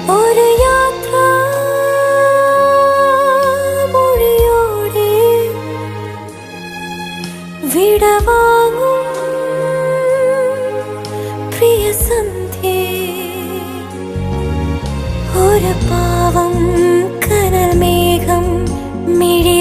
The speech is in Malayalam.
ഒരു യാത്ര മൊഴിയോടെ വിടവാങ്ങും പ്രിയ സന്ധ്യേ, ഒരു പാവം കനൽ മേഘം മിഴി